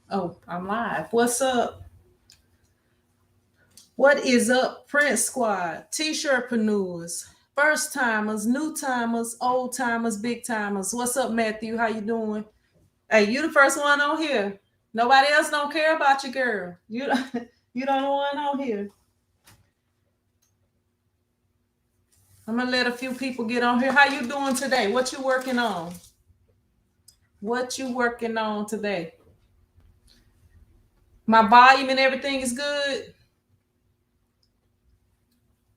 Oh, I'm live. What's up? What is up, Prince Squad? T-shirtpreneurs, first timers, new timers, old timers, big timers. What's up, Matthew? How you doing? Hey, you the first one on here. Nobody else don't care about you, girl. You you don't know one on here. I'm gonna let a few people get on here. How you doing today? What you working on? What you working on today? My volume and everything is good.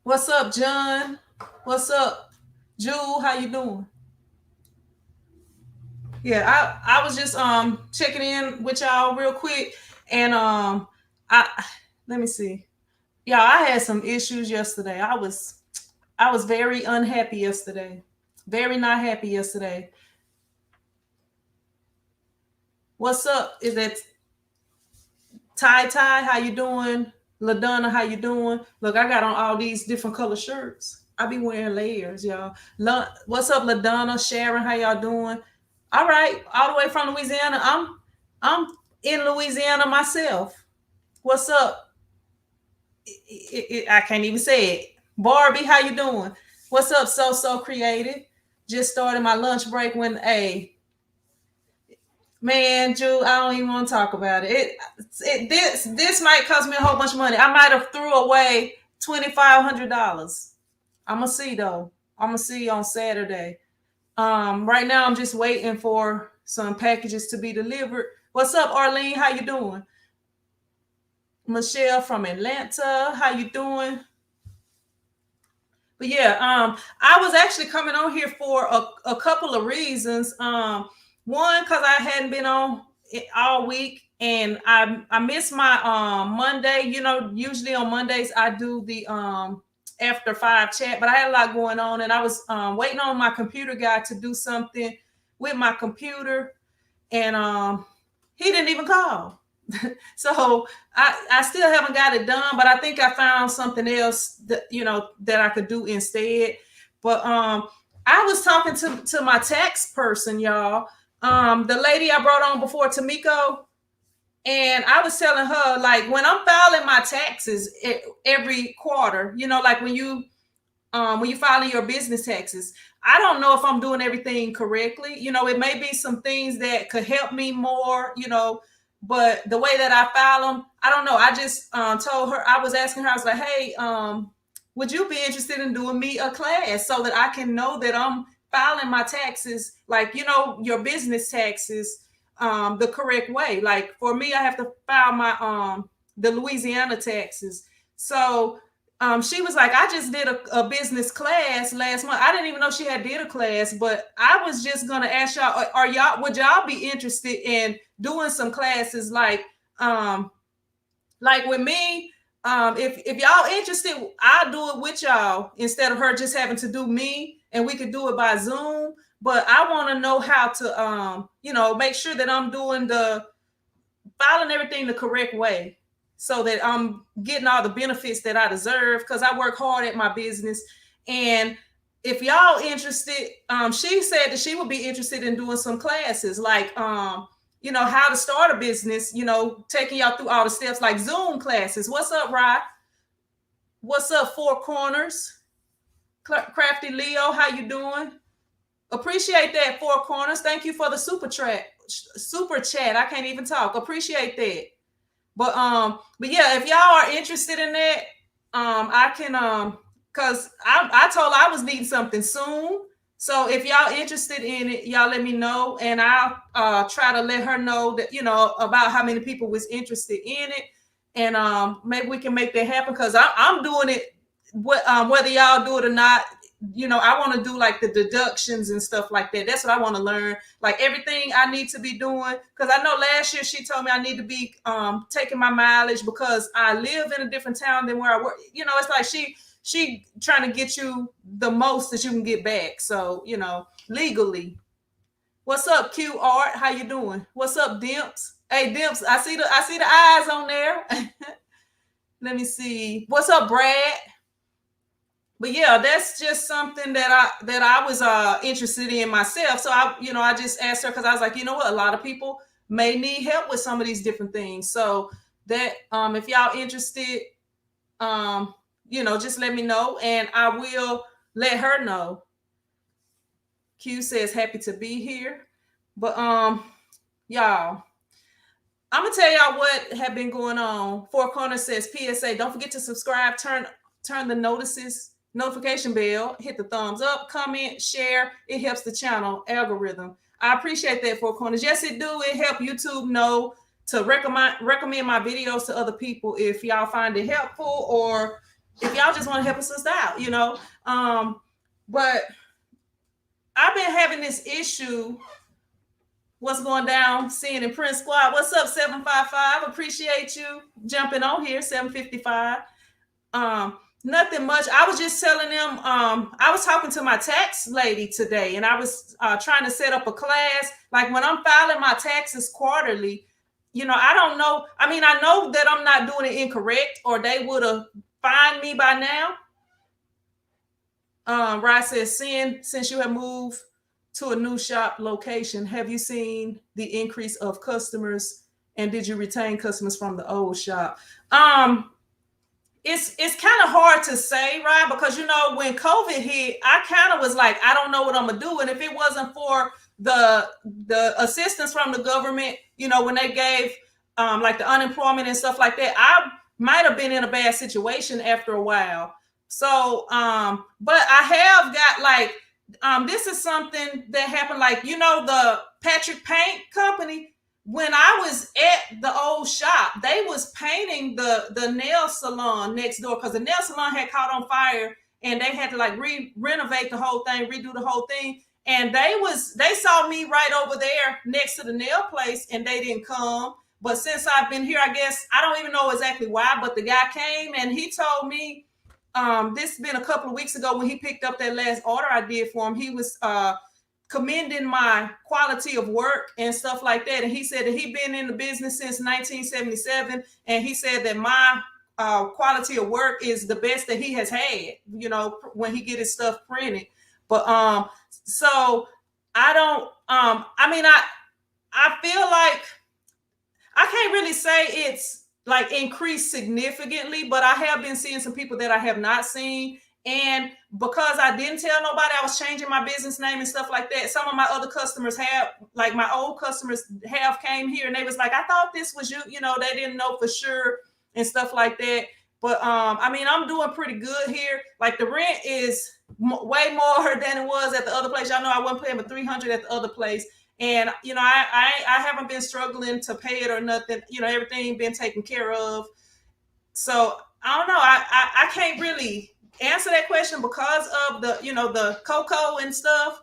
What's up, John? What's up, Jewel? How you doing? Yeah, I was just checking in with y'all real quick, and I let me see. Yeah, I had some issues yesterday. I was very unhappy yesterday. Very not happy yesterday. What's up? Is that Ty Ty? How you doing? LaDonna, how you doing? Look, I got on all these different color shirts. I be wearing layers, y'all. What's up, LaDonna? Sharon, how y'all doing? All right, all the way from Louisiana. I'm in Louisiana myself. What's up? I can't even say it. Barbie, how you doing? What's up? So creative. Just started my lunch break when man, Drew, I don't even want to talk about it. This might cost me a whole bunch of money. I might have threw away $2,500. I'm gonna see though. I'm gonna see on Saturday. Right now I'm just waiting for some packages to be delivered. What's up, Arlene? How you doing? Michelle from Atlanta, how you doing? But yeah, I was actually coming on here for a couple of reasons. One, because I hadn't been on it all week, and I missed my Monday. You know, usually on Mondays I do the after five chat, but I had a lot going on, and I was waiting on my computer guy to do something with my computer, and he didn't even call. So I still haven't got it done, but I think I found something else that that I could do instead. But I was talking to my tax person, y'all. The lady I brought on before, Tamiko, and I was telling her, like, when I'm filing my taxes every quarter, like when you filing your business taxes, I don't know if I'm doing everything correctly. It may be some things that could help me more, but the way that I file them, I don't know. I just told her, I was asking her, I was like, hey, would you be interested in doing me a class so that I can know that I'm filing my taxes, like, your business taxes, the correct way? Like for me, I have to file my the Louisiana taxes. So she was like, I just did a business class last month. I didn't even know she had did a class, but I was just gonna ask y'all, would y'all be interested in doing some classes like with me? If y'all interested, I'll do it with y'all instead of her just having to do me, and we could do it by Zoom. But I want to know how to make sure that I'm doing the filing everything the correct way so that I'm getting all the benefits that I deserve, because I work hard at my business. And if y'all interested, she said that she would be interested in doing some classes like how to start a business, taking y'all through all the steps, like Zoom classes. What's up, Rod? What's up, Four Corners? Crafty Leo, how you doing? Appreciate that, Four Corners. Thank you for the super chat. I can't even talk. Appreciate that. But yeah, if y'all are interested in that, I can cause I told her I was needing something soon. So if y'all interested in it, y'all let me know, and I'll try to let her know that about how many people was interested in it, and maybe we can make that happen, because I'm doing it. Whether y'all do it or not, I want to do like the deductions and stuff like that. That's what I want to learn, like everything I need to be doing, because I know last year she told me I need to be taking my mileage because I live in a different town than where I work. It's like she trying to get you the most that you can get back, so legally. What's up, Q Art? How you doing? What's up, Dimps? Hey, Dimps, I see the eyes on there. Let me see. What's up, Brad? But yeah, that's just something that I was interested in myself. So I just asked her, because I was like, you know what, a lot of people may need help with some of these different things. So that if y'all interested, just let me know and I will let her know. Q says happy to be here. But y'all, I'm gonna tell y'all what have been going on. Four Corners says PSA, don't forget to subscribe, turn the notification bell, hit the thumbs up, comment, share. It helps the channel algorithm. I appreciate that, Four Corners. Yes, it do. It help YouTube know to recommend my videos to other people if y'all find it helpful, or if y'all just want to help us out, but I've been having this issue. What's going down? Seeing in Prince Squad. What's up, 755? Appreciate you jumping on here, 755. Nothing much. I was just telling them, I was talking to my tax lady today, and I was trying to set up a class. Like when I'm filing my taxes quarterly, I don't know. I mean, I know that I'm not doing it incorrect, or they would have fined me by now. Ryan says, since you have moved to a new shop location, have you seen the increase of customers, and did you retain customers from the old shop? It's kind of hard to say, right? Because when COVID hit, I kind of was like, I don't know what I'm gonna do. And if it wasn't for the assistance from the government, when they gave like the unemployment and stuff like that, I might have been in a bad situation after a while. So but I have got like this is something that happened, like the Patrick Paint Company. When I was at the old shop, they was painting the nail salon next door, because the nail salon had caught on fire, and they had to like renovate the whole thing, redo the whole thing. And they saw me right over there next to the nail place, and they didn't come. But since I've been here, I guess I don't even know exactly why, but the guy came and he told me, this has been a couple of weeks ago when he picked up that last order I did for him. He was commending my quality of work and stuff like that. And he said that he'd been in the business since 1977. And he said that my quality of work is the best that he has had, when he get his stuff printed. But so I don't, I feel like I can't really say it's like increased significantly, but I have been seeing some people that I have not seen. And because I didn't tell nobody I was changing my business name and stuff like that, some of my other customers have, like my old customers have came here and they was like, I thought this was you, they didn't know for sure and stuff like that. But I'm doing pretty good here. Like the rent is way more than it was at the other place. Y'all know I wasn't paying but $300 at the other place. And, I haven't been struggling to pay it or nothing. Everything been taken care of. So I don't know. I can't really answer that question because of the cocoa and stuff,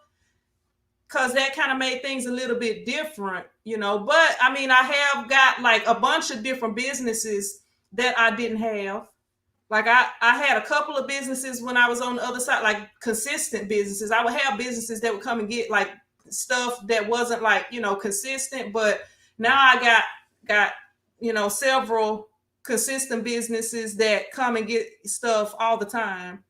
because that kind of made things a little bit different, But I have got like a bunch of different businesses that I didn't have. Like I had a couple of businesses when I was on the other side, like consistent businesses. I would have businesses that would come and get like stuff that wasn't like consistent, but now I got several consistent businesses that come and get stuff all the time.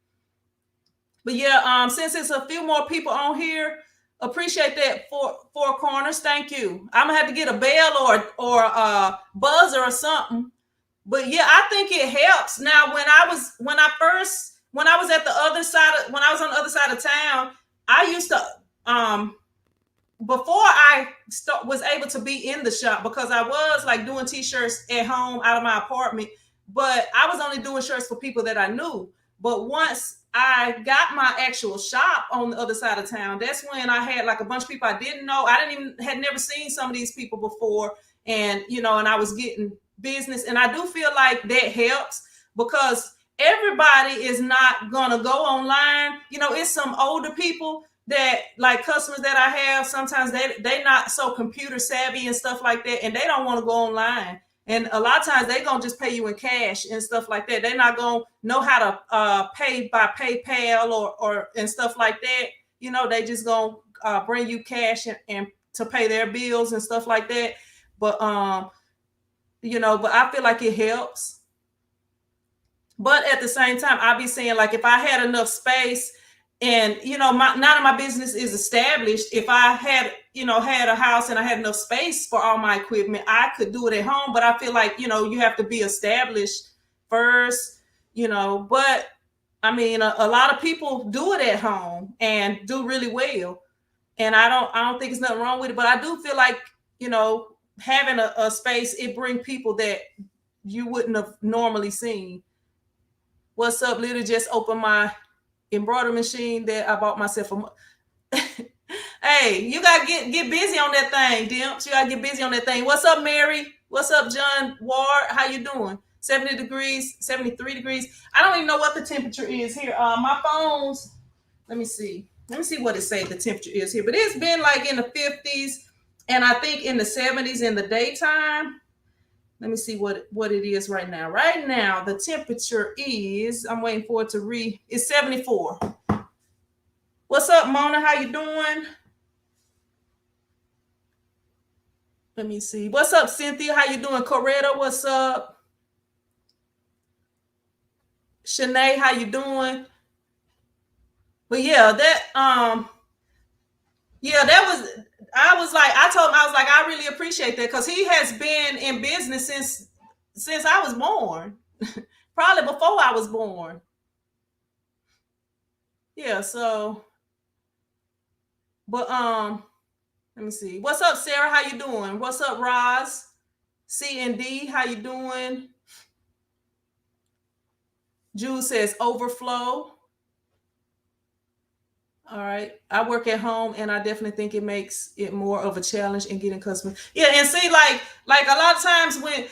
But yeah, since it's a few more people on here, appreciate that. Four Corners, thank you. I'm gonna have to get a bell or a buzzer or something. But yeah, I think it helps. Now when I was on the other side of town, I used to before I was able to be in the shop, because I was like doing t-shirts at home out of my apartment, but I was only doing shirts for people that I knew. But once I got my actual shop on the other side of town, that's when I had like a bunch of people I didn't know. Had never seen some of these people before. And, and I was getting business. And I do feel like that helps, because everybody is not going to go online. It's some older people that like customers that I have, sometimes they not so computer savvy and stuff like that, and they don't want to go online. And a lot of times they gonna just pay you in cash and stuff like that. They're not gonna know how to pay by PayPal or and stuff like that. They just gonna bring you cash and to pay their bills and stuff like that. But but I feel like it helps. But at the same time, I be saying, like, if I had enough space And none of my business is established. If I had had a house and I had enough space for all my equipment, I could do it at home. But I feel like you have to be established first. But I mean, a lot of people do it at home and do really well. And I don't think there's nothing wrong with it. But I do feel like having a space, it brings people that you wouldn't have normally seen. What's up? Literally just opened my embroidery machine that I bought myself. Hey, you gotta get busy on that thing, Dimps. You gotta get busy on that thing. What's up, Mary? What's up, John Ward? How you doing? 70 degrees, 73 degrees. I don't even know what the temperature is here. My phones. Let me see. Let me see what it say the temperature is here. But it's been like in the 50s, and I think in the 70s in the daytime. Let me see what it is right now. Right now, the temperature is, I'm waiting for it to it's 74. What's up, Mona? How you doing? Let me see. What's up, Cynthia? How you doing? Coretta, what's up? Shanae, how you doing? But yeah, that I told him, I was like, I really appreciate that, because he has been in business since I was born. Probably before I was born. Yeah, so but let me see. What's up, Sarah? How you doing? What's up, Roz? C and D, how you doing? Jules says overflow. All right. I work at home, and I definitely think it makes it more of a challenge in getting customers. Yeah, and see, like a lot of times like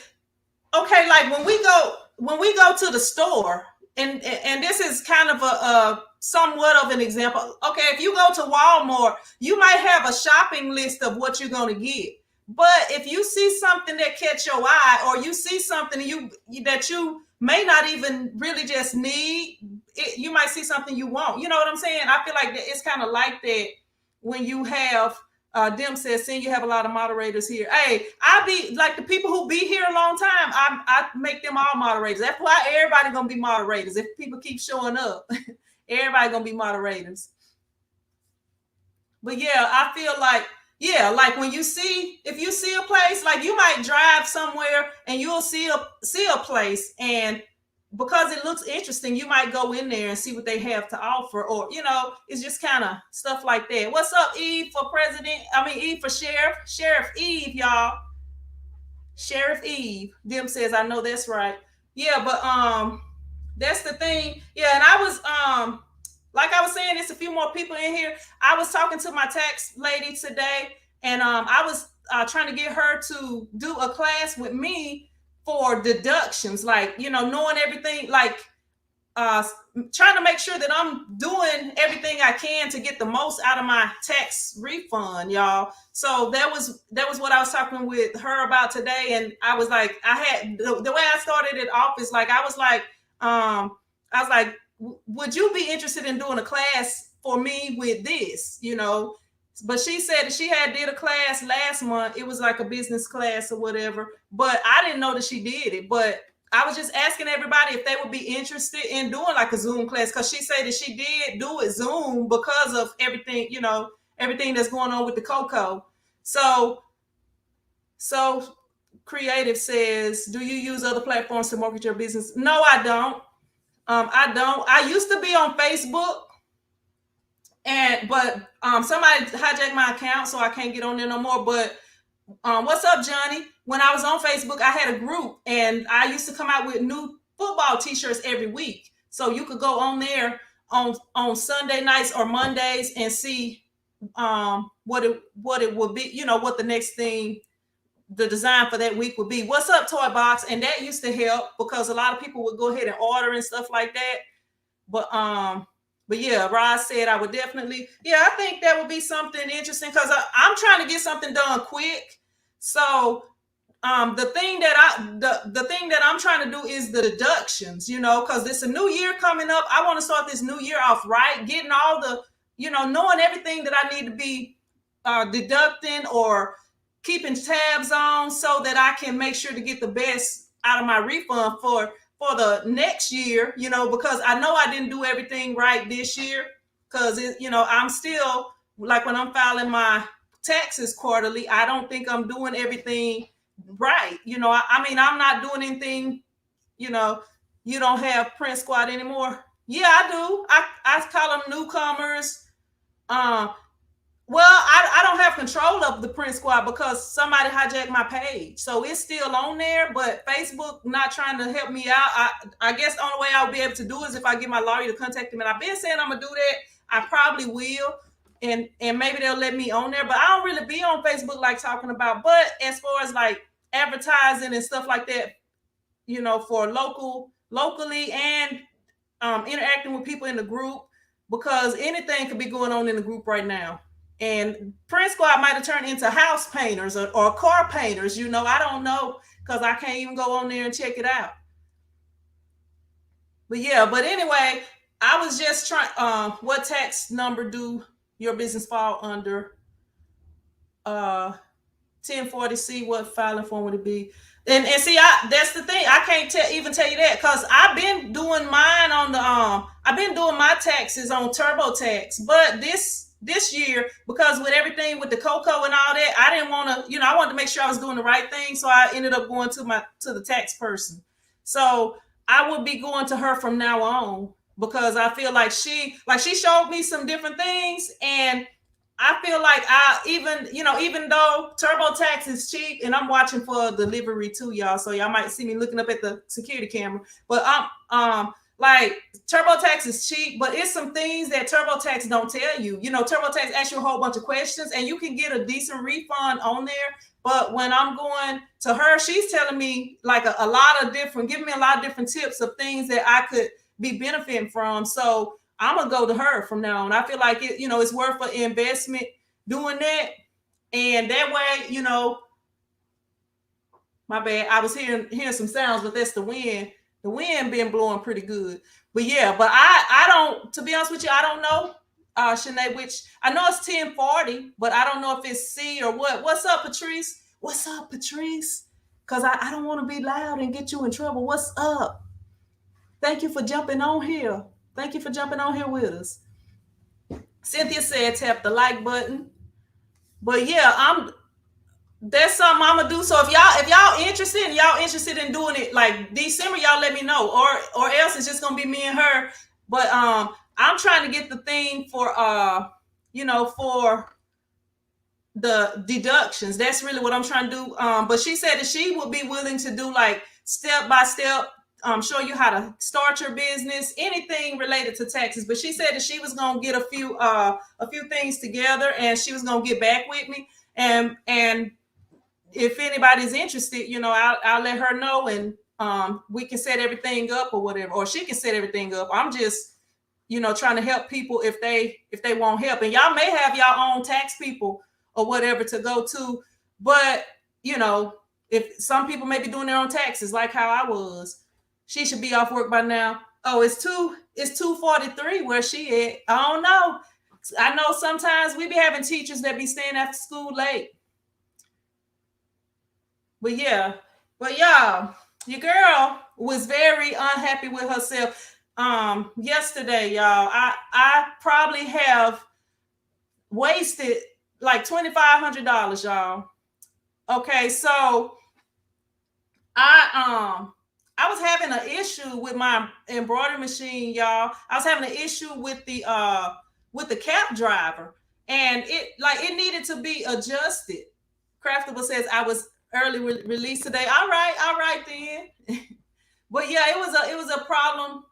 when we go to the store, and this is kind of a somewhat of an example. Okay, if you go to Walmart, you might have a shopping list of what you're going to get. But if you see something that catch your eye, or you see something that you may not even really just need, you might see something you want. You know what I'm saying? I feel like it's kind of like that when you have Dim says, seeing you have a lot of moderators here. Hey, I be like the people who be here a long time, I make them all moderators. That's why everybody gonna be moderators. If people keep showing up, everybody gonna be moderators. But yeah, I feel like, yeah, like when if you see a place, like you might drive somewhere and you'll see a place, and because it looks interesting, you might go in there and see what they have to offer, or it's just kind of stuff like that. What's up, Eve for president? Eve for Sheriff Eve, y'all. Sheriff Eve. Dim says, I know that's right. Yeah, but that's the thing. Yeah, and I was like I was saying, there's a few more people in here. I was talking to my tax lady today, and I was trying to get her to do a class with me for deductions, like knowing everything, like trying to make sure that I'm doing everything I can to get the most out of my tax refund, y'all. So that was what I was talking with her about today. And I was like, I had the way I started at office, like I was like, would you be interested in doing a class for me with this, But she said that she had did a class last month. It was like a business class or whatever, but I didn't know that she did it. But I was just asking everybody if they would be interested in doing like a Zoom class, because she said that she did do it Zoom because of everything, everything that's going on with the cocoa. So Creative says, do you use other platforms to market your business? No, I don't. I don't. I used to be on Facebook, but somebody hijacked my account, so I can't get on there no more. But what's up, Johnny? When I was on Facebook, I had a group, and I used to come out with new football t-shirts every week. So you could go on there on Sunday nights or Mondays and see what it would be, what the next thing, the design for that week would be. What's up, Toy Box? And that used to help, because a lot of people would go ahead and order and stuff like that. But yeah, Roz said I would definitely. Yeah, I think that would be something interesting, because I'm trying to get something done quick. So the thing that I'm trying to do is the deductions, because it's a new year coming up. I want to start this new year off right, getting all the, knowing everything that I need to be deducting or keeping tabs on, so that I can make sure to get the best out of my refund for the next year, because I know I didn't do everything right this year, because I'm still like when I'm filing my taxes quarterly, I don't think I'm doing everything right. I mean, I'm not doing anything. You know, you don't have Print Squad anymore. Yeah, I do. I call them newcomers. Um, well, I don't have control of the Print Squad because somebody hijacked my page. So it's still on there, but Facebook not trying to help me out. I guess the only way I'll be able to do is if I get my lawyer to contact them. And I've been saying I'm going to do that. I probably will. And maybe they'll let me on there. But I don't really be on Facebook like talking about. But as far as like advertising and stuff like that, for locally and interacting with people in the group, because anything could be going on in the group right now. And Print Squad might have turned into house painters or car painters. I don't know because I can't even go on there and check it out. But yeah, but anyway, I was just trying. What tax number do your business fall under? 1040C. What filing form would it be? And see, that's the thing. I can't even tell you that because I've been doing mine on the I've been doing my taxes on TurboTax, but this year, because with everything with the cocoa and all that, I didn't want to, I wanted to make sure I was doing the right thing. So I ended up going to the tax person. So I will be going to her from now on because I feel like she showed me some different things, and I feel like even though TurboTax is cheap, and I'm watching for delivery too, y'all. So y'all might see me looking up at the security camera. But like TurboTax is cheap, but it's some things that TurboTax don't tell you. TurboTax asks you a whole bunch of questions, and you can get a decent refund on there. But when I'm going to her, she's telling me like a lot of different, giving me a lot of different tips of things that I could be benefiting from. So I'm gonna go to her from now on. I feel like it's worth an investment doing that, and that way, my bad. I was hearing some sounds, but that's the wind. The wind been blowing pretty good. But yeah, but I don't. To be honest with you, I don't know, Shanae. Which I know it's 1040, but I don't know if it's C or what. What's up, Patrice? What's up, Patrice? Because I don't want to be loud and get you in trouble. What's up? Thank you for jumping on here. Thank you for jumping on here with us. Cynthia said tap the like button. But yeah, that's something I'm gonna do. So if y'all interested in doing it like December, y'all let me know. Or else it's just gonna be me and her. But I'm trying to get the thing for for the deductions. That's really what I'm trying to do. But she said that she would be willing to do like step by step. Show you how to start your business, anything related to taxes. But she said that she was gonna get a few things together, and she was gonna get back with me. And if anybody's interested, I'll let her know, and we can set everything up or whatever, or she can set everything up. I'm just trying to help people if they want help, and y'all may have your own tax people or whatever to go to, but if some people may be doing their own taxes like how I was. She should be off work by now. Oh, it's 2:43 where she at. I don't know. I know sometimes we be having teachers that be staying after school late. But yeah. But y'all, your girl was very unhappy with herself. Yesterday, y'all. I probably have wasted like $2,500, y'all. Okay, so I was having an issue with my embroidery machine, y'all. I was having an issue with the cap driver, and it needed to be adjusted. Craftable says I was early release today. All right then. But yeah, it was a problem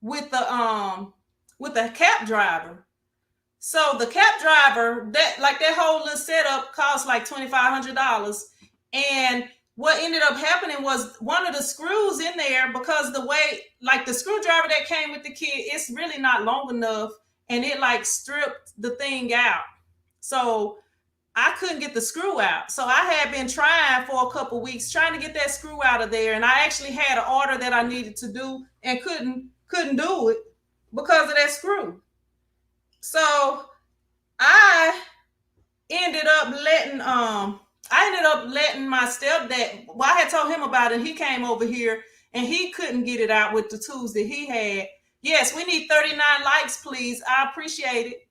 with the cap driver. So the cap driver, that whole little setup cost like $2,500, and what ended up happening was one of the screws in there, because the way, like the screwdriver that came with the kit, it's really not long enough, and it like stripped the thing out. So I couldn't get the screw out. So I had been trying for a couple weeks, trying to get that screw out of there. And I actually had an order that I needed to do and couldn't do it because of that screw. So I ended up letting my stepdad, I had told him about it. He came over here and he couldn't get it out with the tools that he had. Yes, we need 39 likes, please. I appreciate it.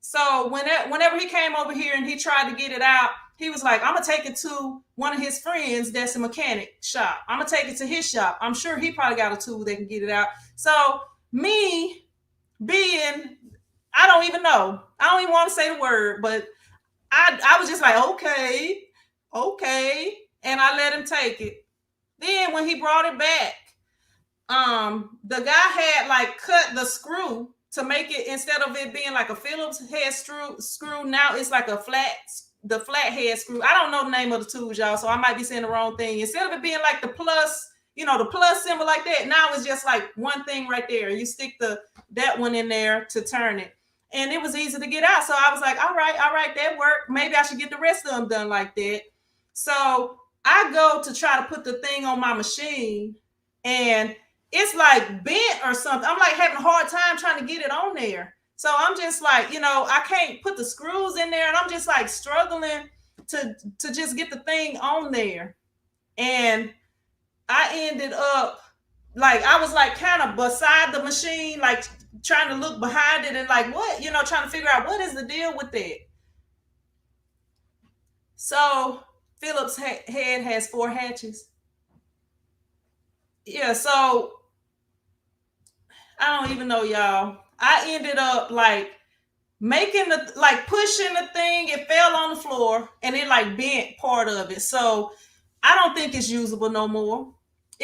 So whenever he came over here and he tried to get it out, he was like, I'm gonna take it to one of his friends that's a mechanic shop. I'm gonna take it to his shop. I'm sure he probably got a tool that can get it out. So me being, I don't even know. I don't even want to say the word, but I was just like, okay, okay. And I let him take it. Then when he brought it back, the guy had like cut the screw to make it, instead of it being like a Phillips head screw, now it's like the flat head screw. I don't know the name of the tools, y'all, so I might be saying the wrong thing. Instead of it being like the plus, the plus symbol like that, now it's just like one thing right there. You stick that one in there to turn it. And it was easy to get out. So I was like, all right, that worked. Maybe I should get the rest of them done like that. So I go to try to put the thing on my machine, and it's like bent or something. I'm like having a hard time trying to get it on there. So I'm just like, I can't put the screws in there, and I'm just like struggling to just get the thing on there. And I ended up like, I was like kind of beside the machine, like trying to look behind it and like, what, trying to figure out what is the deal with that. So Philip's head has 4 hatches. Yeah, so I don't even know, y'all. I ended up like pushing the thing. It fell on the floor and it like bent part of it. So I don't think it's usable no more.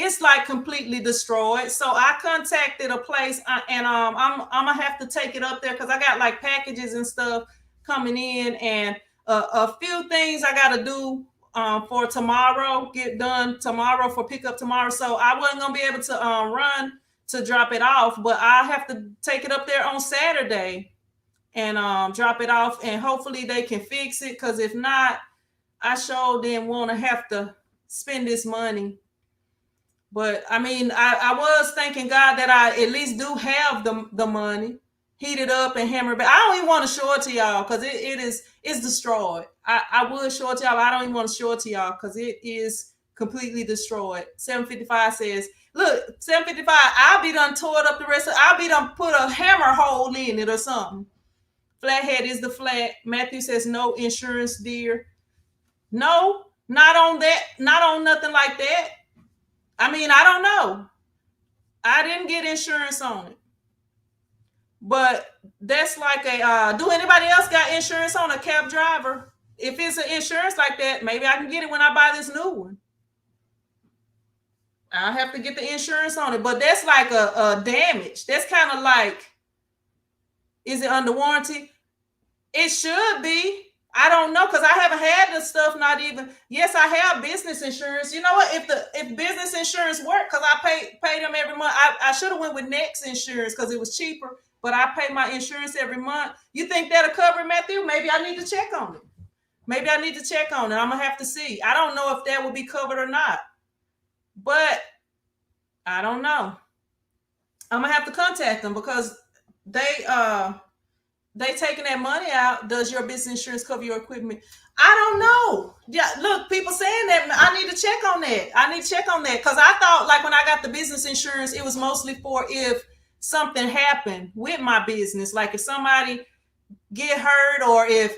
It's like completely destroyed. So I contacted a place, and I'm gonna have to take it up there because I got like packages and stuff coming in, and a few things I got to do for tomorrow, get done tomorrow for pickup tomorrow. So I wasn't gonna be able to run to drop it off, but I have to take it up there on Saturday and drop it off, and hopefully they can fix it. Because if not, I sure didn't want to have to spend this money. But I mean, I was thanking God that I at least do have the money, heat it up and hammer it back. I don't even want to show it to y'all because it's destroyed. I would show it to y'all. I don't even want to show it to y'all because it is completely destroyed. 755 says, look, 755, I'll be done tore it up the rest of, I'll be done put a hammer hole in it or something. Flathead is the flat. Matthew says no insurance, dear. No, not on that, not on nothing like that. I mean, I don't know. I didn't get insurance on it. But that's like do anybody else got insurance on a cab driver? If it's an insurance like that, maybe I can get it when I buy this new one. I'll have to get the insurance on it. But that's like a damage. That's kind of like, is it under warranty? It should be. I don't know, because I haven't had the stuff. Not even. Yes, I have business insurance. You know what? If business insurance worked, because I pay them every month. I should have went with Next Insurance because it was cheaper. But I pay my insurance every month. You think that'll cover it, Matthew? Maybe I need to check on it. Maybe I need to check on it. I'm gonna have to see. I don't know if that will be covered or not. But I don't know. I'm gonna have to contact them because they taking that money out. Does your business insurance cover your equipment? I don't know. Yeah, look, people saying that. I need to check on that. I need to check on that because I thought like when I got the business insurance, it was mostly for if something happened with my business, like if somebody get hurt or if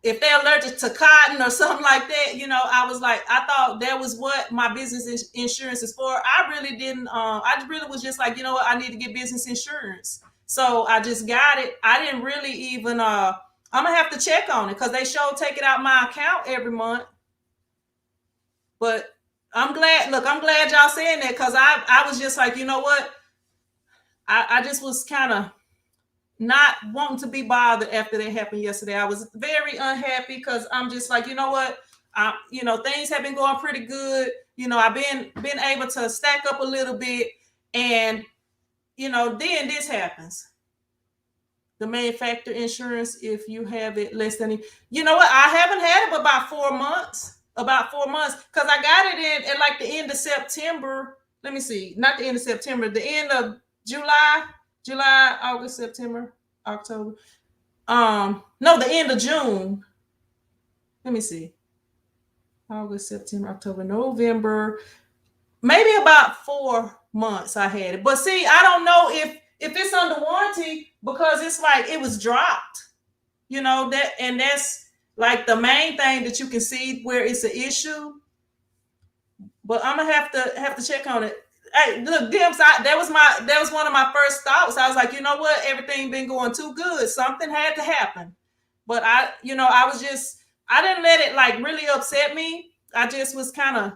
they're allergic to cotton or something like that. I was like, I thought that was what my business insurance is for. I really didn't. I really was just like, what? I need to get business insurance. So I just got it. I didn't really even, I'm going to have to check on it because they sure take it out my account every month. But I'm glad y'all saying that because I was just like, you know what? I just was kind of not wanting to be bothered after that happened yesterday. I was very unhappy because I'm just like, you know what? Things have been going pretty good. I've been able to stack up a little bit, and then this happens. The manufacturer insurance, if you have it less than, you know what? I haven't had it about 4 months. Because I got it in at like the end of September. Let me see. Not the end of September, the end of July, August, September, October. No, the end of June. Let me see. August, September, October, November. Maybe about 4 months I had it. But see, I don't know if it's under warranty, because it's like it was dropped, you know, that, and that's like the main thing that you can see where it's an issue. But I'm gonna have to check on it. Hey, look, Dims, that was one of my first thoughts. I was like, you know what? Everything been going too good. Something had to happen. But I was just, I didn't let it like really upset me. I just was kind of,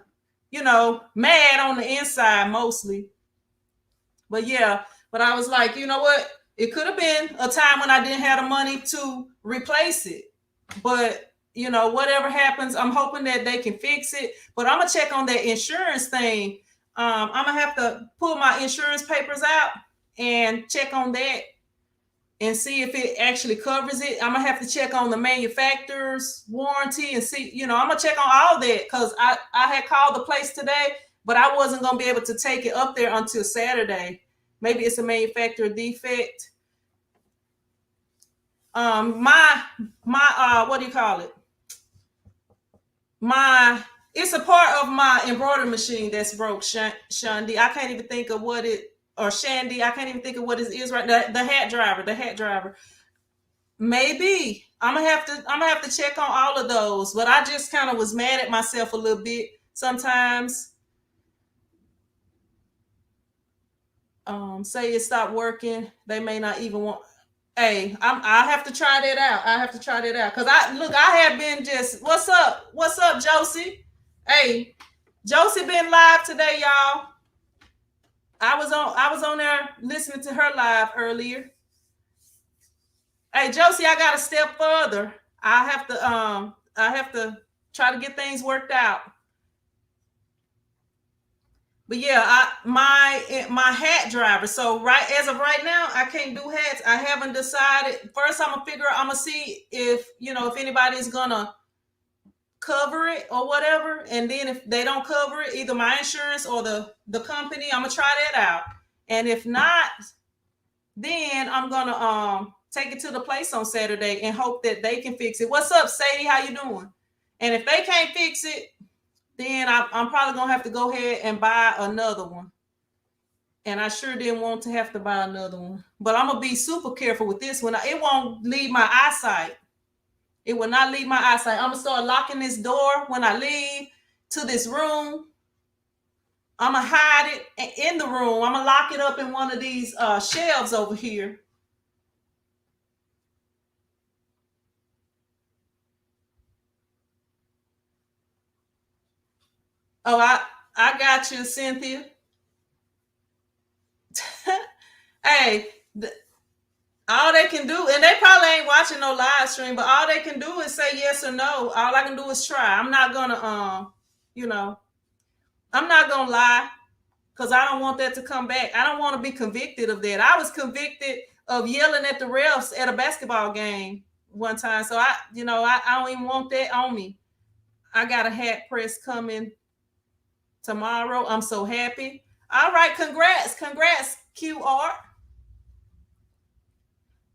mad on the inside mostly. But yeah, but I was like, you know what? It could have been a time when I didn't have the money to replace it. But whatever happens, I'm hoping that they can fix it. But I'm gonna check on that insurance thing. I'm gonna have to pull my insurance papers out and check on that and see if it actually covers it. I'm gonna have to check on the manufacturer's warranty and see, I'm gonna check on all that because I had called the place today, but I wasn't gonna be able to take it up there until Saturday. Maybe it's a manufacturer defect. My what do you call it? It's a part of my embroidery machine that's broke, Shandy. I can't even think of what it, or Shandy, I can't even think of what it is right now. The hat driver. Maybe I'm gonna have to check on all of those. But I just kind of was mad at myself a little bit sometimes. Say it stopped working, they may not even want. Hey, I have to try that out. I have to try that out because I have been just. What's up? What's up, Josie? Hey, Josie been live today, y'all. I was on there listening to her live earlier. Hey, Josie, I got a step further. I have to try to get things worked out. But yeah, my hat driver. So right as of right now, I can't do hats. I haven't decided. First, I'm gonna figure out. I'm gonna see if if anybody's gonna cover it or whatever. And then if they don't cover it, either my insurance or the company, I'm gonna try that out. And if not, then I'm gonna take it to the place on Saturday and hope that they can fix it. What's up, Sadie? How you doing? And if they can't fix it, then I'm probably gonna have to go ahead and buy another one. And I sure didn't want to have to buy another one. But I'm gonna be super careful with this one. It won't leave my eyesight. It will not leave my eyesight. I'm gonna start locking this door when I leave to this room. I'm gonna hide it in the room. I'm gonna lock it up in one of these shelves over here. Oh, I got you, Cynthia. Hey, all they can do, and they probably ain't watching no live stream, but all they can do is say yes or no. All I can do is try. I'm not gonna, I'm not gonna lie because I don't want that to come back. I don't want to be convicted of that. I was convicted of yelling at the refs at a basketball game one time. So I don't even want that on me. I got a hat press coming tomorrow. I'm so happy. All right, congrats, QR.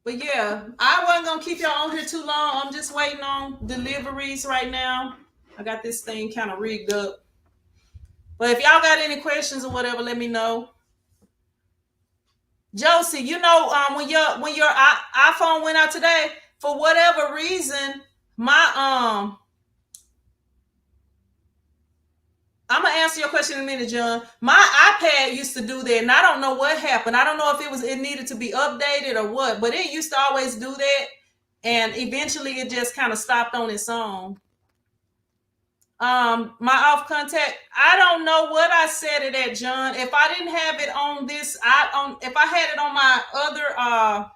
But yeah, I wasn't gonna keep y'all on here too long. I'm just waiting on deliveries right now. I got this thing kind of rigged up. But if y'all got any questions or whatever, let me know. Josie, when your iPhone went out today, for whatever reason, my I'm gonna answer your question in a minute, John. My iPad used to do that, and I don't know what happened. I don't know if it needed to be updated or what, but it used to always do that, and eventually it just kind of stopped on its own. My off contact, I don't know what I said it at, John. If I didn't have it on this, if I had it on my other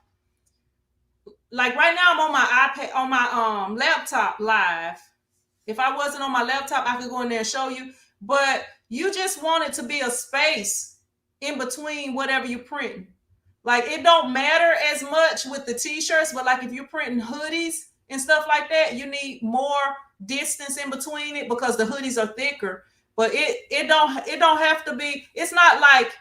like right now I'm on my iPad, on my laptop live. If I wasn't on my laptop, I could go in there and show you. But you just want it to be a space in between whatever you're printing. Like it don't matter as much with the t-shirts, but like if you're printing hoodies and stuff like that, you need more distance in between it because the hoodies are thicker. But it don't have to be. It's not like,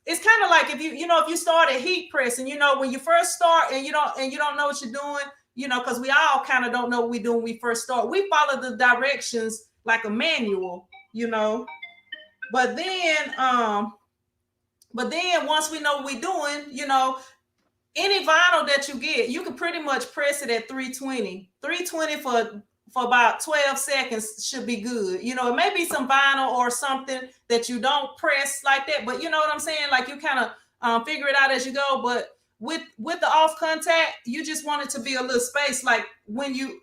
it's kind of like if you start a heat press and when you first start and you don't know what you're doing, because we all kind of don't know what we do when we first start. We follow the directions like a manual, but then But then once we know what we're doing, any vinyl that you get, you can pretty much press it at 320. 320 for about 12 seconds should be good. It may be some vinyl or something that you don't press like that, but you know what I'm saying? Like you kind of figure it out as you go. But with the off contact, you just want it to be a little space. Like when you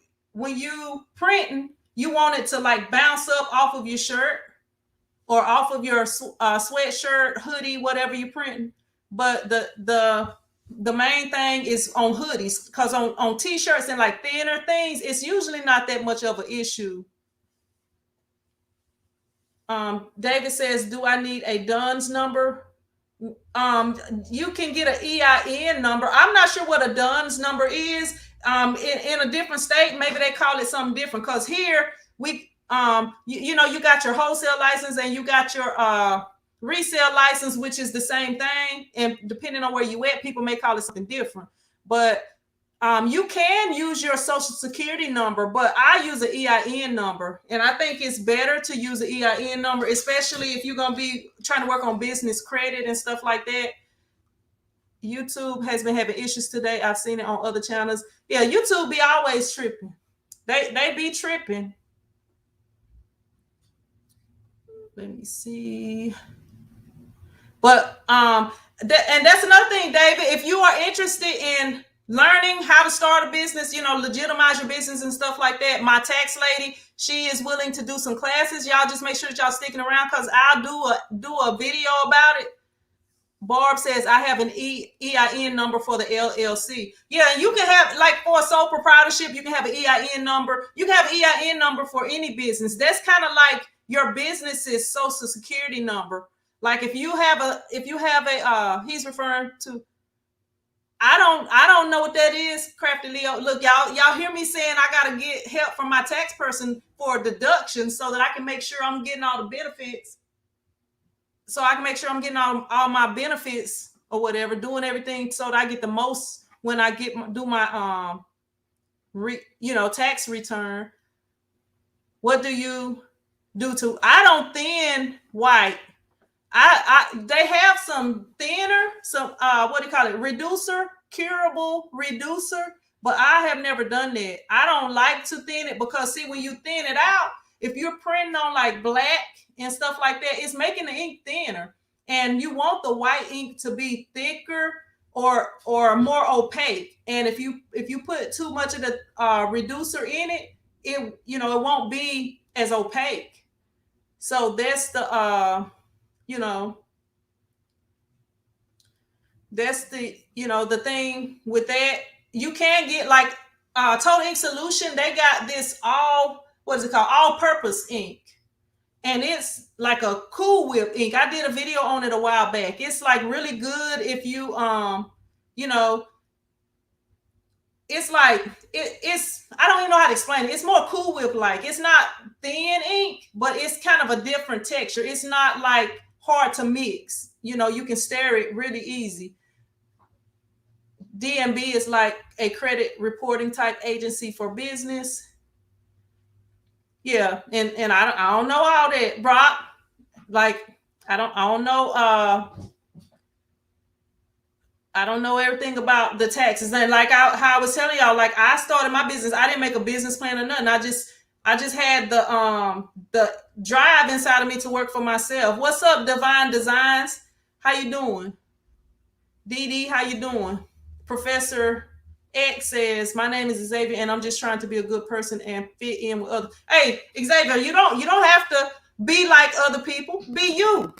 printing, you want it to like bounce up off of your shirt or off of your sweatshirt, hoodie, whatever you're printing. But the main thing is on hoodies, because on t-shirts and like thinner things, it's usually not that much of an issue. David says, do I need a DUNS number? You can get an EIN number. I'm not sure what a DUNS number is. In a different state, maybe they call it something different, because here we you got your wholesale license and you got your resale license, which is the same thing, and depending on where you at, people may call it something different. But you can use your social security number, but I use an EIN number, and I think it's better to use an EIN number, especially if you're going to be trying to work on business credit and stuff like that. YouTube has been having issues today. I've seen it on other channels. Yeah, YouTube be always tripping. They be tripping. Let me see. But and that's another thing, David. If you are interested in learning how to start a business, legitimize your business and stuff like that, my tax lady, she is willing to do some classes. Y'all just make sure that y'all sticking around, because I'll do a video about it. Barb says, I have an EIN number for the LLC. Yeah, you can have, like, for a sole proprietorship, you can have an EIN number. You can have an EIN number for any business. That's kind of like your business's social security number. Like if you have a he's referring to, I don't know what that is, Crafty Leo. Look, y'all hear me saying I gotta get help from my tax person for deductions so that I can make sure I'm getting all the benefits. So I can make sure I'm getting all my benefits or whatever, doing everything so that I get the most when I do my tax return. What do you do to? I don't thin white. They have some thinner, some what do you call it? Reducer, curable reducer, but I have never done that. I don't like to thin it because see, when you thin it out, if you're printing on like black and stuff like that, it's making the ink thinner, and you want the white ink to be thicker or more opaque. And if you put too much of the reducer in it, it won't be as opaque. So that's the that's the thing with that. You can get like Total Ink Solution. They got this all-purpose ink, and it's like a Cool Whip ink. I did a video on it a while back. It's like really good if you it's like it's I don't even know how to explain it. It's more Cool Whip like. It's not thin ink, but it's kind of a different texture. It's not like hard to mix. You can stir it really easy. DMB is like a credit reporting type agency for business. Yeah, and I don't know all that, Brock. Like I don't know I don't know everything about the taxes. And like how I was telling y'all, like I started my business, I didn't make a business plan or nothing. I just had the drive inside of me to work for myself. What's up, Divine Designs? How you doing? DD, how you doing? Professor X says, my name is Xavier and I'm just trying to be a good person and fit in with others. Hey, Xavier, you don't have to be like other people. Be you.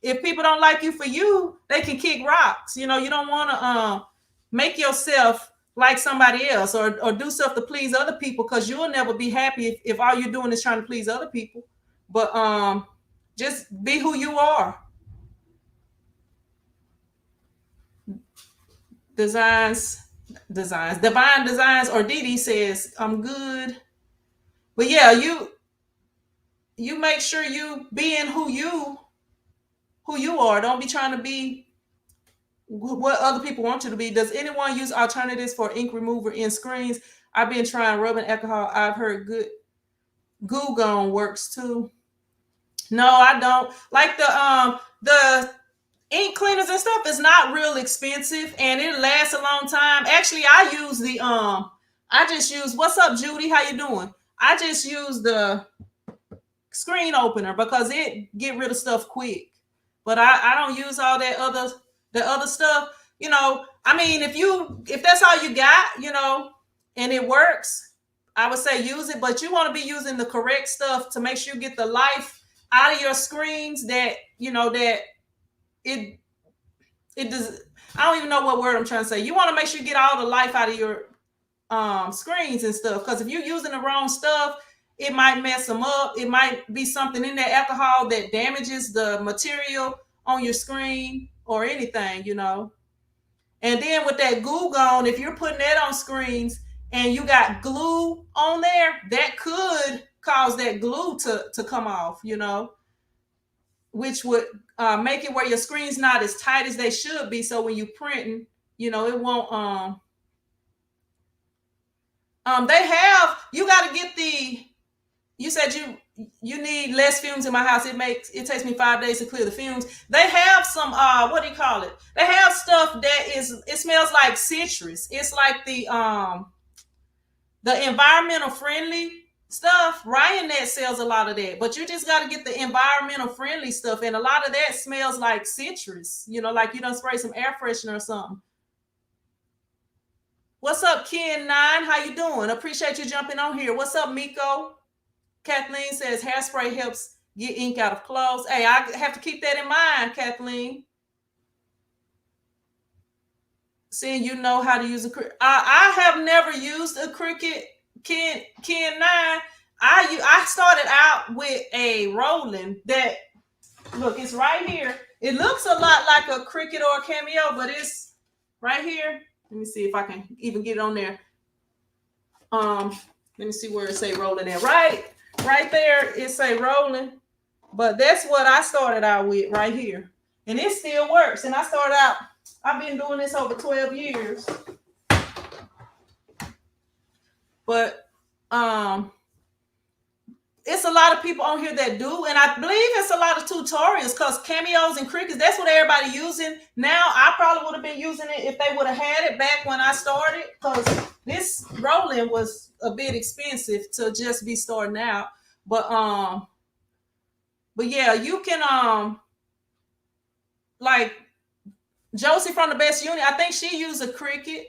If people don't like you for you, they can kick rocks. You don't want to make yourself like somebody else or do stuff to please other people, because you'll never be happy if all you're doing is trying to please other people. But just be who you are. Divine Designs or Didi says, I'm good. But yeah, you make sure you being who you are. Don't be trying to be what other people want you to be. Does anyone use alternatives for ink remover in screens? I've been trying rubbing alcohol. I've heard good Goo Gone works too. No, I don't. Like the ink cleaners and stuff is not real expensive and it lasts a long time. Actually, I use the I just use, what's up, Judy? How you doing? I just use the screen opener because it get rid of stuff quick. But I don't use all that other stuff. You know, I mean, if that's all you got, you know, and it works, I would say use it. But you want to be using the correct stuff to make sure you get the life out of your screens. That you know that it does. I don't even know what word I'm trying to say. You want to make sure you get all the life out of your screens and stuff, because if you're using the wrong stuff, it might mess them up. It might be something in that alcohol that damages the material on your screen or anything, you know. And then with that glue gone, if you're putting that on screens and you got glue on there, that could cause that glue to come off, you know, which would make it where your screen's not as tight as they should be. So when you printing, you know, it won't they have, you got to get the, you said you need less fumes in my house. It takes me 5 days to clear the fumes. They have some what do you call it? They have stuff that it smells like citrus. It's like the environmental friendly stuff. RyanNet sells a lot of that, but you just got to get the environmental friendly stuff, and a lot of that smells like citrus. You know, like you done spray some air freshener or something. What's up, Ken9? How you doing? Appreciate you jumping on here. What's up, Miko? Kathleen says hairspray helps get ink out of clothes. Hey, I have to keep that in mind, Kathleen. Seeing you know how to use a Cricut. I have never used a Cricut, Ken9. I started out with a rolling that, look, it's right here. It looks a lot like a Cricut or a Cameo, but it's right here. Let me see if I can even get it on there. Let me see where it say rolling at. Right there, it say rolling. But that's what I started out with right here. And it still works. And I've been doing this over 12 years. But it's a lot of people on here that do, and I believe it's a lot of tutorials, because Cameos and Cricuts, that's what everybody using now. I probably would have been using it if they would have had it back when I started, because this rolling was a bit expensive to just be starting out. But yeah, you can like Josie from the Best Unit, I think she used a Cricut.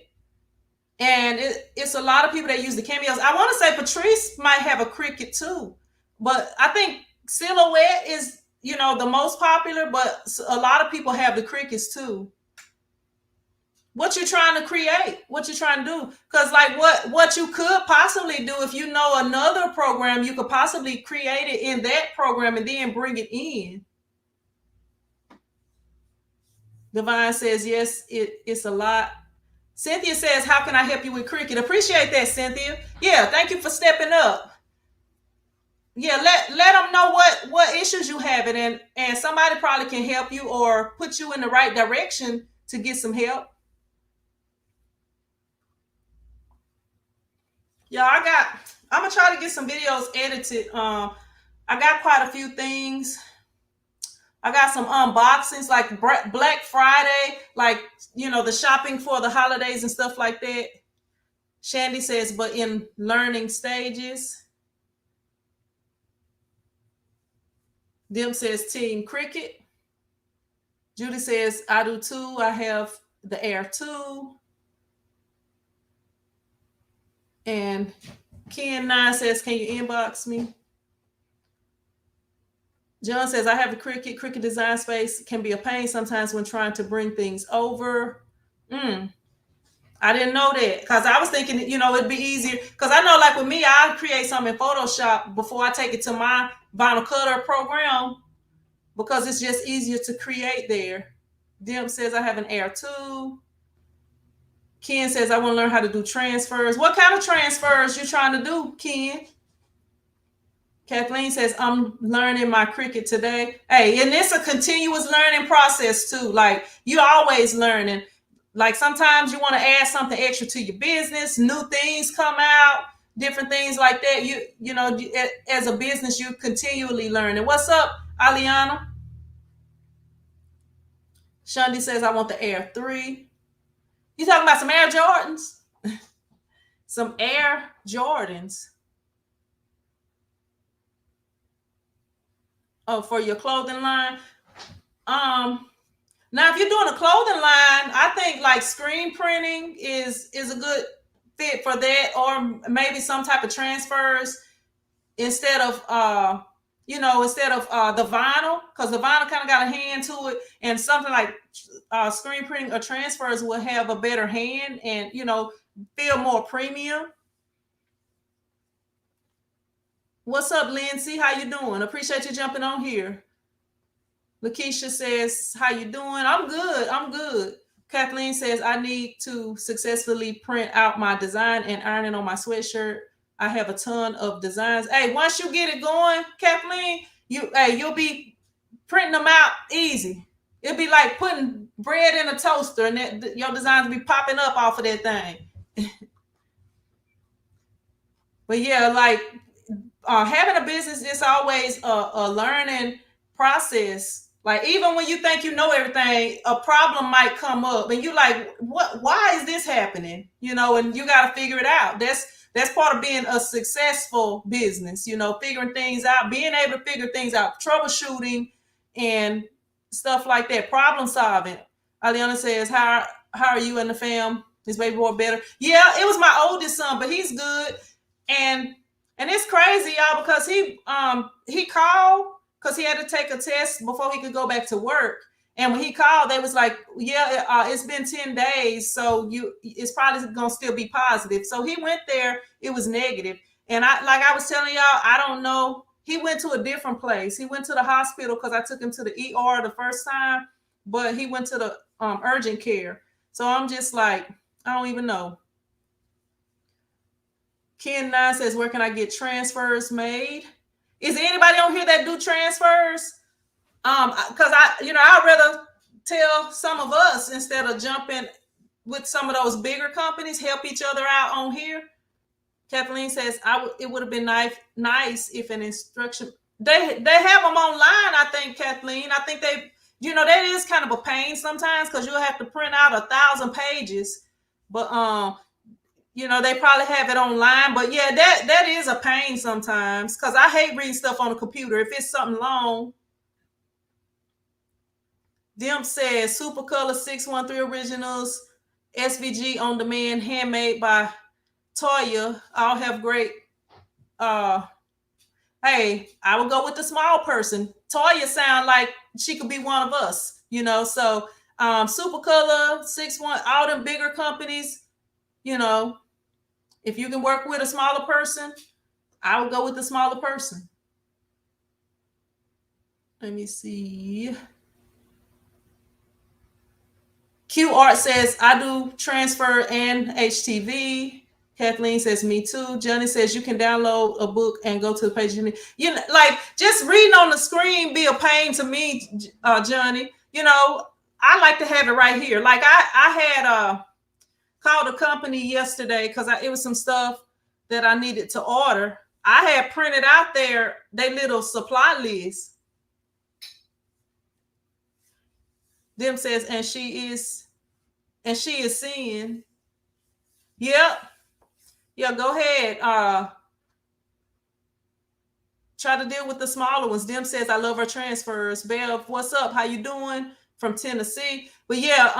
And it's a lot of people that use the Cameos. I want to say Patrice might have a Cricut too. But I think Silhouette is, you know, the most popular, but a lot of people have the Cricuts too. What you trying to create? What you trying to do? Because like what you could possibly do, if you know another program, you could possibly create it in that program and then bring it in. Divine says, yes, it's a lot. Cynthia says, how can I help you with Cricut? Appreciate that, Cynthia. Yeah, thank you for stepping up. Yeah, let them know what issues you have, and somebody probably can help you or put you in the right direction to get some help. Yeah, I'm gonna try to get some videos edited. I got quite a few things. I got some unboxings like Black Friday, like, you know, the shopping for the holidays and stuff like that. Shandy says, but in learning stages. Dim says Team Cricut. Judy says, I do too. I have the Air 2. And Ken9 says, can you inbox me? John says, I have a Cricut. Cricut Design Space can be a pain sometimes when trying to bring things over. I didn't know that, because I was thinking, you know, it'd be easier. Because I know, like with me, I create something in Photoshop before I take it to my vinyl cutter program, because it's just easier to create there. Dim says, I have an Air 2. Ken says, I want to learn how to do transfers. What kind of transfers you trying to do, Ken? Kathleen says, I'm learning my Cricut today. Hey, and it's a continuous learning process too. Like, you're always learning. Like, sometimes you want to add something extra to your business. New things come out, different things like that. You know, as a business, you're continually learning. What's up, Aliana? Shundi says, I want the Air 3. You talking about some Air Jordans? Some Air Jordans. Oh, for your clothing line. Now if you're doing a clothing line, I think like screen printing is a good fit for that, or maybe some type of transfers instead of the vinyl, because the vinyl kind of got a hand to it, and something like screen printing or transfers will have a better hand and feel more premium. What's up, Lindsay? How you doing? Appreciate you jumping on here. Lakeisha says, how you doing? I'm good. I'm good. Kathleen says, I need to successfully print out my design and iron it on my sweatshirt. I have a ton of designs. Hey, once you get it going, Kathleen, you'll be printing them out easy. It'll be like putting bread in a toaster, and your designs will be popping up off of that thing. But yeah, like having a business is always a learning process. Like even when you think you know everything, a problem might come up, and you like, what? Why is this happening? And you got to figure it out. That's part of being a successful business. Figuring things out, being able to figure things out, troubleshooting, and stuff like that. Problem solving. Aliana says, "How are you and the fam? Is baby boy better?" Yeah, it was my oldest son, but he's good, and it's crazy, y'all, because he called. Because he had to take a test before he could go back to work. And when he called, they was like, yeah, it's been 10 days. So it's probably going to still be positive. So he went there. It was negative. And I was telling y'all, I don't know. He went to a different place. He went to the hospital because I took him to the ER the first time. But he went to the urgent care. So I'm just like, I don't even know. Ken 9 says, where can I get transfers made? Is there anybody on here that do transfers? Because I'd rather tell some of us instead of jumping with some of those bigger companies, help each other out on here. Kathleen says, it would have been nice if an instruction. They have them online, I think, Kathleen. I think that is kind of a pain sometimes because you'll have to print out 1,000 pages. But they probably have it online, but yeah, that is a pain sometimes because I hate reading stuff on a computer. If it's something long. Dimp says Super Color 613 Originals, SVG on demand, handmade by Toya. All have great. Hey, I would go with the small person. Toya sound like she could be one of us, So Super Color 61, all them bigger companies. If you can work with a smaller person, I would go with the smaller person. Let me see. Q Art says, I do transfer and HTV. Kathleen says, me too. Johnny says, you can download a book and go to the page you need. Like just reading on the screen be a pain to me, Johnny. I like to have it right here. Like I had called a company yesterday because it was some stuff that I needed to order. I had printed out their little supply list. Them says, and she is seeing. Yep. Yeah, go ahead. Try to deal with the smaller ones. Them says, I love her transfers. Bev, what's up? How you doing? From Tennessee. But yeah,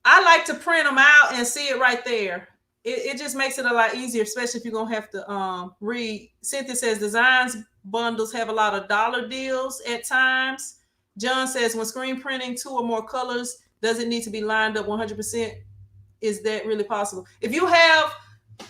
I like to print them out and see it right there. It just makes it a lot easier, especially if you're going to have to read. Cynthia says designs bundles have a lot of dollar deals at times. John says when screen printing 2 or more colors, does it need to be lined up 100%? Is that really possible? If you have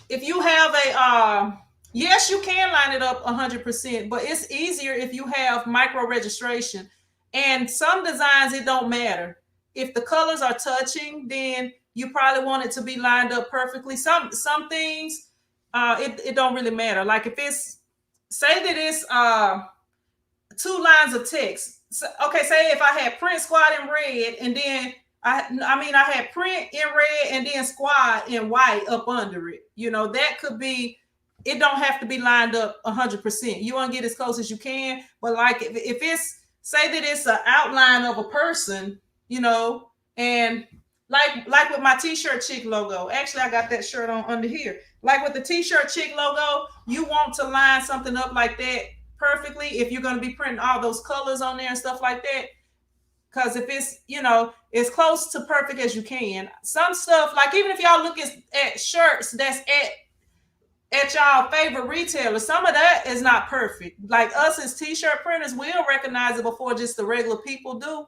a, yes, you can line it up 100%, but it's easier if you have micro registration. And some designs, it don't matter. If the colors are touching, then you probably want it to be lined up perfectly. Some things, it don't really matter. Like if it's, say that it's 2 lines of text. So, okay, say if I had print squad in red and then I had print in red and then squad in white up under it. That could be, it don't have to be lined up 100%. You want to get as close as you can. But like if it's, say that it's an outline of a person, you know, and like with my t-shirt chick logo. Actually, I got that shirt on under here. Like with the t-shirt chick logo, you want to line something up like that perfectly if you're going to be printing all those colors on there and stuff like that. Because if it's, you know, as close to perfect as you can. Some stuff, like even if y'all look at shirts that's at y'all favorite retailers, some of that is not perfect. Like us as t-shirt printers, we'll recognize it before just the regular people do.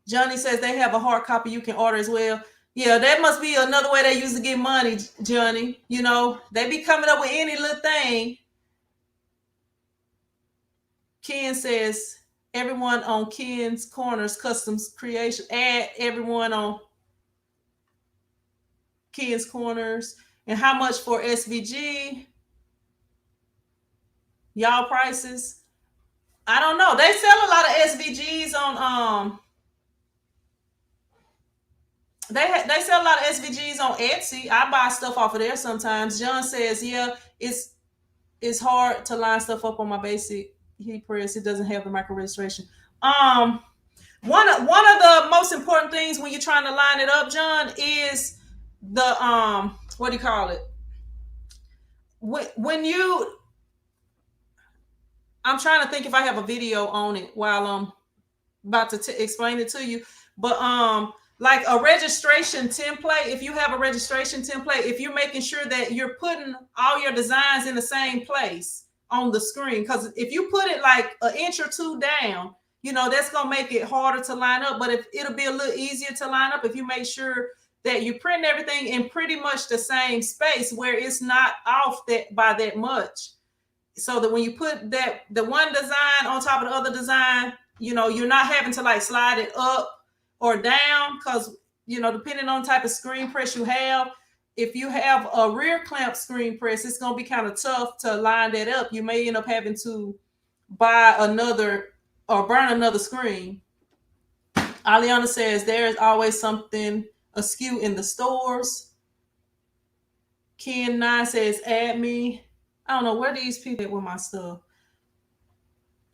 Johnny says they have a hard copy you can order as well. Yeah, that must be another way they use to get money, Johnny. You know, they be coming up with any little thing. Ken says everyone on Ken's Corners Customs Creation. Add everyone on Ken's Corners. And how much for SVG? Y'all prices? I don't know. They sell a lot of SVGs on they sell a lot of SVGs on Etsy. I buy stuff off of there sometimes. John says, yeah, it's hard to line stuff up on my basic heat press. It doesn't have the micro registration. One of the most important things when you're trying to line it up, John, is the what do you call it? When you, I'm trying to think if I have a video on it while I'm about to explain it to you, but like a registration template, if you have a registration template, if you're making sure that you're putting all your designs in the same place on the screen, because if you put it like an inch or two down, you know, that's going to make it harder to line up. But if it'll be a little easier to line up if you make sure that you print everything in pretty much the same space where it's not off that by that much, so that when you put that the one design on top of the other design, you know, you're not having to like slide it up or down, because, you know, depending on the type of screen press you have, if you have a rear clamp screen press, it's going to be kind of tough to line that up. You may end up having to buy another or burn another screen. Aliana says there's always something askew in the stores. Ken 9 says add me. I don't know where these people at with my stuff.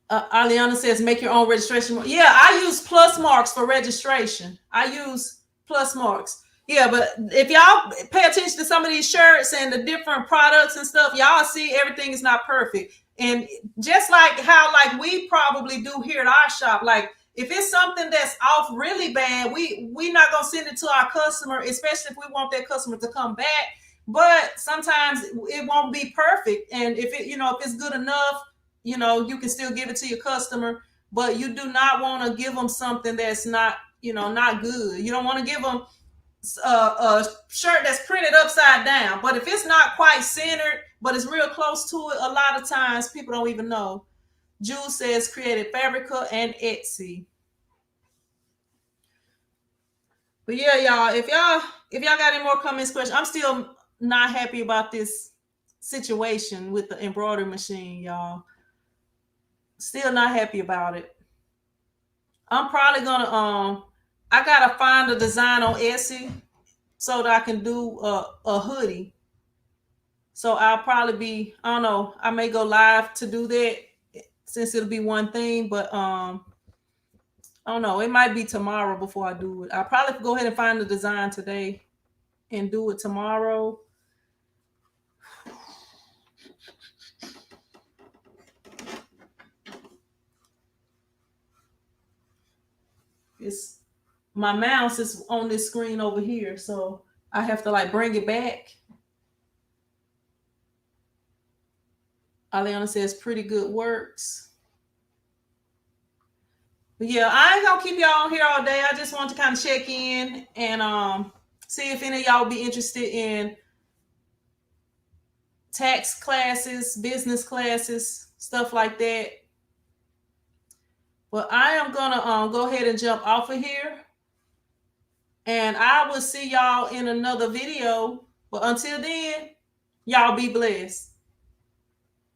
Aliana says make your own registration. Yeah, I use plus marks for registration. I use plus marks. Yeah, but if y'all pay attention to some of these shirts and the different products and stuff, y'all see everything is not perfect. And just like how like we probably do here at our shop, like if it's something that's off really bad, we not gonna send it to our customer, especially if we want that customer to come back. But sometimes it won't be perfect, and if it, you know, if it's good enough, you know, you can still give it to your customer. But you do not want to give them something that's not, you know, not good. You don't want to give them a shirt that's printed upside down. But if it's not quite centered, but it's real close to it, a lot of times people don't even know. Jules says created Fabrica and Etsy. But yeah, y'all, if y'all got any more comments, questions, I'm still not happy about this situation with the embroidery machine, y'all. Still not happy about it. I'm probably gonna I gotta find a design on Etsy so that I can do a hoodie. So I'll probably be, I don't know, I may go live to do that since it'll be one thing, but I don't know, it might be tomorrow before I do it. I'll probably go ahead and find the design today and do it tomorrow. It's my mouse is on this screen over here, so I have to like bring it back. Aliana says pretty good works. But yeah, I ain't gonna keep y'all on here all day. I just want to kind of check in and see if any of y'all be interested in tax classes, business classes, stuff like that. But I am gonna go ahead and jump off of here, and I will see y'all in another video. But until then, y'all be blessed.